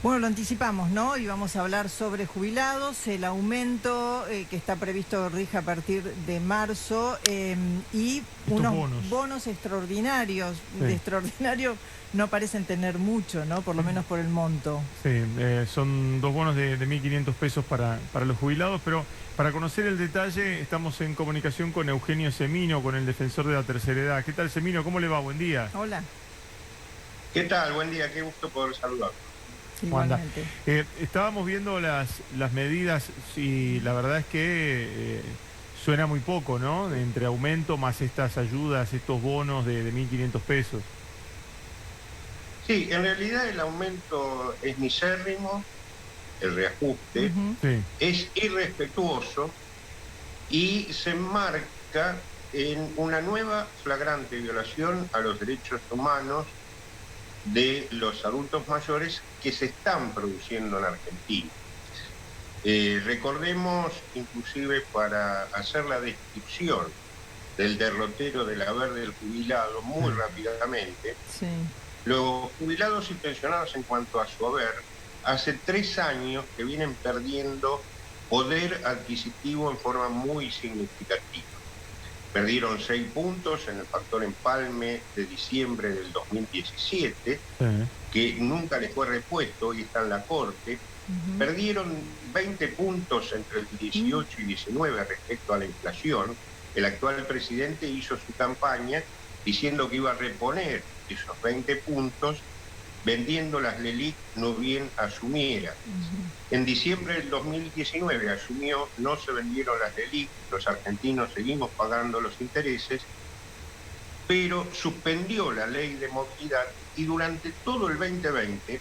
Bueno, lo anticipamos, ¿no? Y vamos a hablar sobre jubilados, el aumento que está previsto rija a partir de marzo y Estos unos bonos. bonos extraordinarios. De Sí, extraordinario no parecen tener mucho, ¿no? Por lo menos por el monto. sí, son dos bonos de 1.500 pesos para los jubilados, pero para conocer el detalle estamos en comunicación con Eugenio Semino, con el defensor de la tercera edad. ¿Qué tal, Semino? ¿Cómo le va? Buen día. Hola, ¿Qué tal? Buen día, qué gusto poder saludar. ¿Cómo anda? igualmente. Estábamos viendo las medidas y la verdad es que suena muy poco, ¿no? Entre aumento más estas ayudas, estos bonos de 1.500 pesos. Sí, en realidad el aumento es misérrimo, el reajuste Ujú. Sí, es irrespetuoso y se enmarca en una nueva flagrante violación a los derechos humanos de los adultos mayores que se están produciendo en Argentina. Recordemos, inclusive para hacer la descripción del derrotero del haber del jubilado muy sí. rápidamente, Sí. los jubilados y pensionados en cuanto a su haber, hace 3 años que vienen perdiendo poder adquisitivo en forma muy significativa. Perdieron 6 puntos en el factor empalme de diciembre del 2017, Sí. que nunca les fue repuesto, hoy está en la Corte. Ujú. Perdieron 20 puntos entre el 18 y 19 respecto a la inflación. El actual presidente hizo su campaña diciendo que iba a reponer esos 20 puntos vendiendo las LELIQ no bien asumiera. Ujú. En diciembre del 2019 asumió, no se vendieron las LELIQ, los argentinos seguimos pagando los intereses, pero suspendió la ley de movilidad y durante todo el 2020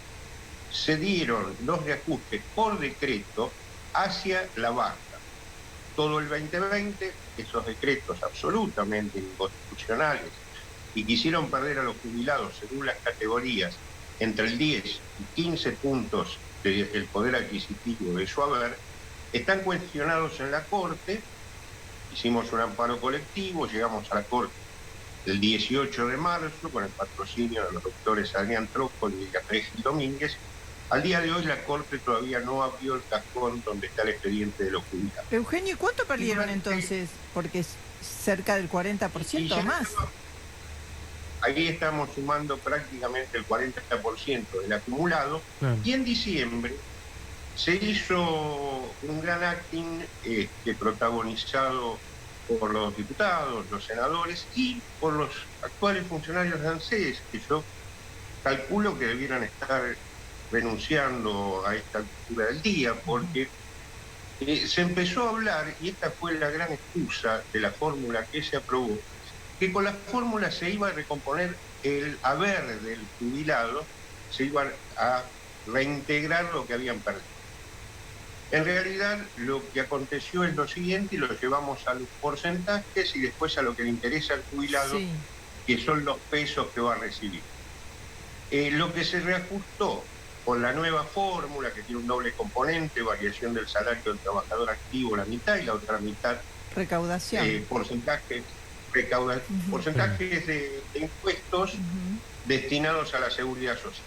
se dieron los reajustes por decreto hacia la baja. Todo el 2020, esos decretos absolutamente inconstitucionales y que hicieron perder a los jubilados según las categorías entre el 10 y 15 puntos del poder adquisitivo de su haber, están cuestionados en la Corte. Hicimos un amparo colectivo, llegamos a la Corte el 18 de marzo con el patrocinio de los doctores Adrián Trócoli y Beatriz Domínguez. Al día de hoy la Corte todavía no abrió el cajón donde está el expediente de los jubilados. Eugenio, ¿y cuánto perdieron Durante, entonces? Porque es cerca del 40% o más. ahí estamos sumando prácticamente el 40% del acumulado. Claro. Y en diciembre se hizo un gran acting protagonizado por los diputados, los senadores y por los actuales funcionarios de ANSES, que yo calculo que debieran estar renunciando a esta altura del día, porque se empezó a hablar, y esta fue la gran excusa de la fórmula que se aprobó, que con la fórmula se iba a recomponer el haber del jubilado, se iba a reintegrar lo que habían perdido. En realidad lo que aconteció es lo siguiente, y lo llevamos a los porcentajes y después a lo que le interesa al jubilado, Sí. que son los pesos que va a recibir. Lo que se reajustó con la nueva fórmula, que tiene un doble componente, variación del salario del trabajador activo la mitad y la otra mitad Recaudación. porcentajes Ujú. porcentajes de impuestos Ujú. destinados a la seguridad social.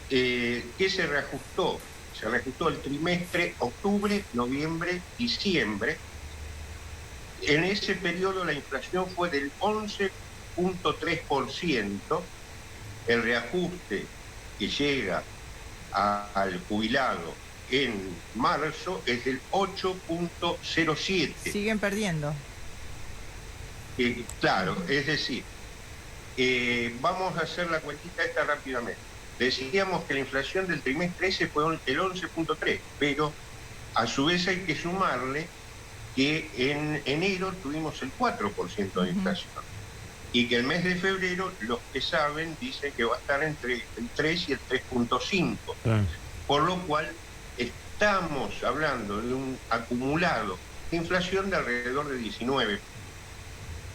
¿Qué se reajustó? Se reajustó el trimestre octubre, noviembre, diciembre. En ese periodo la inflación fue del 11,3%. El reajuste que llega al jubilado en marzo es del 8,07%. Siguen perdiendo. Claro, es decir, vamos a hacer la cuentita esta rápidamente. Decíamos que la inflación del trimestre ese fue el 11,3%, pero a su vez hay que sumarle que en enero tuvimos el 4% de inflación y que el mes de febrero, los que saben, dicen que va a estar entre el 3 y el 3,5%. Claro. Por lo cual estamos hablando de un acumulado de inflación de alrededor de 19%.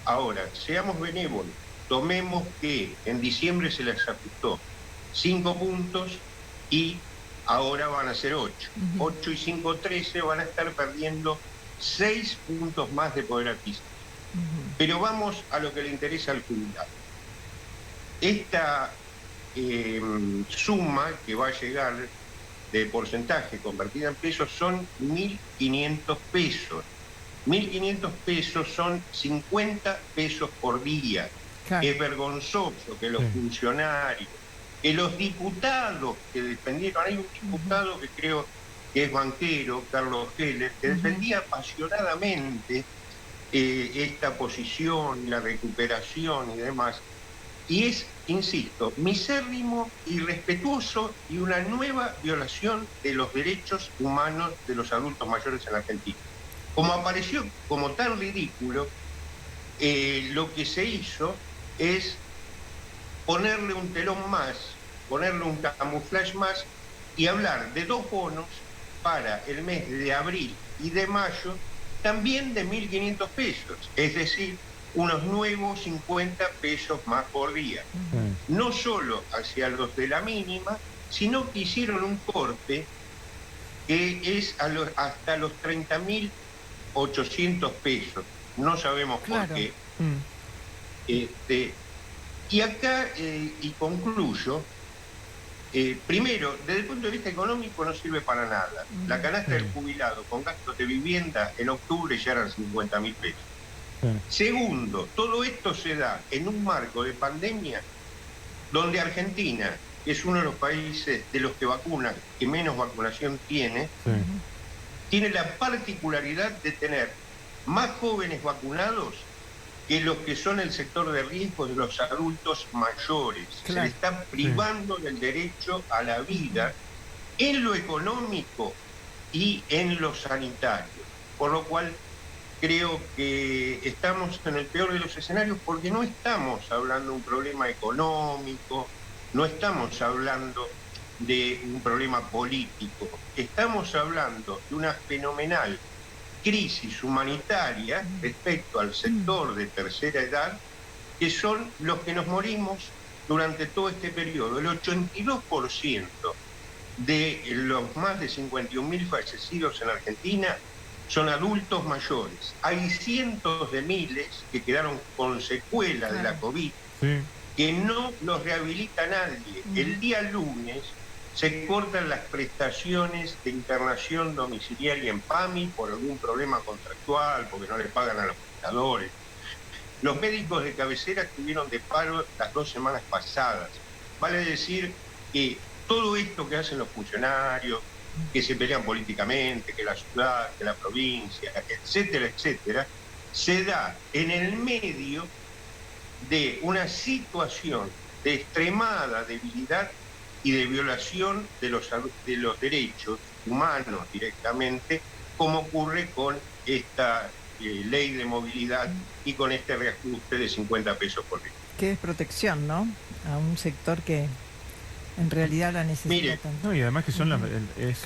Ahora, seamos benévolos, tomemos que en diciembre se les ajustó 5 puntos y ahora van a ser 8. 8 y 5, 13, van a estar perdiendo 6 puntos más de poder adquisitivo. Pero vamos a lo que le interesa al jubilado. Esta suma que va a llegar de porcentaje convertida en pesos son 1.500 pesos. 1.500 pesos son 50 pesos por día. Claro. Es vergonzoso que los funcionarios, que los diputados que defendieron, hay un diputado que creo que es banquero, Carlos Heller, que defendía apasionadamente esta posición, la recuperación y demás. Y es, insisto, misérrimo, irrespetuoso y una nueva violación de los derechos humanos de los adultos mayores en la Argentina. Como apareció como tan ridículo, lo que se hizo es ponerle un telón más, ponerle un camuflaje más y hablar de 2 bonos para el mes de abril y de mayo, también de 1.500 pesos, es decir, unos nuevos 50 pesos más por día. No solo hacia los de la mínima, sino que hicieron un corte que es hasta los 30.800 pesos. No sabemos por qué. Y acá, y concluyo, primero, desde el punto de vista económico no sirve para nada. La canasta del jubilado con gastos de vivienda en octubre ya eran 50.000 pesos. Segundo, todo esto se da en un marco de pandemia donde Argentina, que es uno de los países de los que vacunan, que menos vacunación tiene, tiene la particularidad de tener más jóvenes vacunados que los que son el sector de riesgo de los adultos mayores. Se le está privando del derecho a la vida en lo económico y en lo sanitario. Por lo cual creo que estamos en el peor de los escenarios porque no estamos hablando de un problema económico, no estamos hablando de un problema político, estamos hablando de una fenomenal crisis humanitaria respecto al sector de tercera edad, que son los que nos morimos durante todo este periodo. El 82% de los más de 51.000 fallecidos en Argentina son adultos mayores. Hay cientos de miles que quedaron con secuelas de la COVID, que no los rehabilita nadie. El día lunes se cortan las prestaciones de internación domiciliaria en PAMI por algún problema contractual, porque no le pagan a los prestadores. Los médicos de cabecera estuvieron de paro las 2 semanas pasadas. Vale decir que todo esto que hacen los funcionarios, que se pelean políticamente, que la ciudad, que la provincia, etcétera, etcétera, se da en el medio de una situación de extremada debilidad y de violación de los derechos humanos directamente, como ocurre con esta ley de movilidad y con este reajuste de 50 pesos por día. Que es protección, ¿no? A un sector que en realidad la necesita tanto. No, y además que son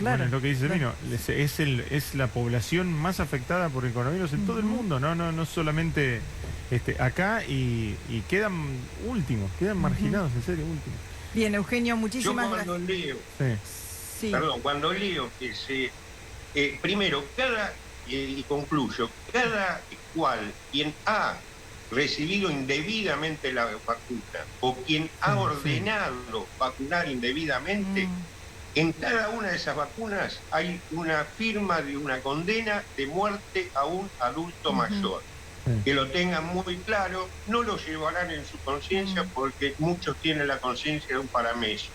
bueno, es lo que dice Mino, es la población más afectada por el coronavirus en todo el mundo, no solamente acá, y quedan últimos, quedan marginados, en serio, últimos. Bien, Eugenio, muchísimas gracias. Cuando leo que se... primero, y concluyo, cada cual, quien ha recibido indebidamente la vacuna o quien ha ordenado vacunar indebidamente, en cada una de esas vacunas hay una firma de una condena de muerte a un adulto mayor. Que lo tengan muy claro, no lo llevarán en su conciencia porque muchos tienen la conciencia de un paramecio.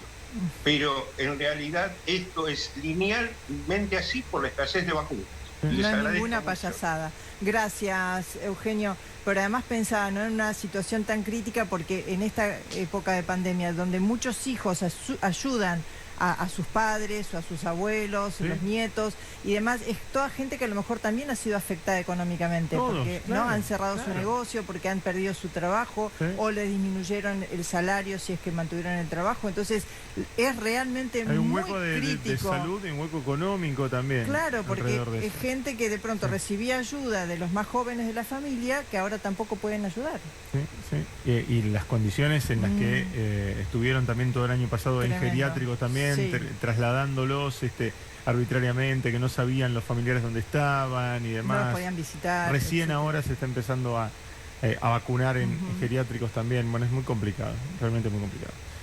Pero en realidad esto es linealmente así por la escasez de vacunas. No es ninguna payasada. Gracias, Eugenio. Pero además pensaba, ¿no?, en una situación tan crítica, porque en esta época de pandemia, donde muchos hijos ayudan a sus padres o a sus abuelos, los nietos y demás, es toda gente que a lo mejor también ha sido afectada económicamente, porque no han cerrado su negocio, porque han perdido su trabajo o le disminuyeron el salario si es que mantuvieron el trabajo. Entonces es realmente muy crítico. Hay un hueco de salud y un hueco económico también. Claro, porque es gente que de pronto recibía ayuda de los más jóvenes de la familia que ahora tampoco pueden ayudar. Y las condiciones en las que estuvieron también todo el año pasado en geriátricos también, trasladándolos arbitrariamente, que no sabían los familiares dónde estaban y demás. No los podían visitar. Recién ahora se está empezando a vacunar en geriátricos también. Bueno, es muy complicado, realmente muy complicado.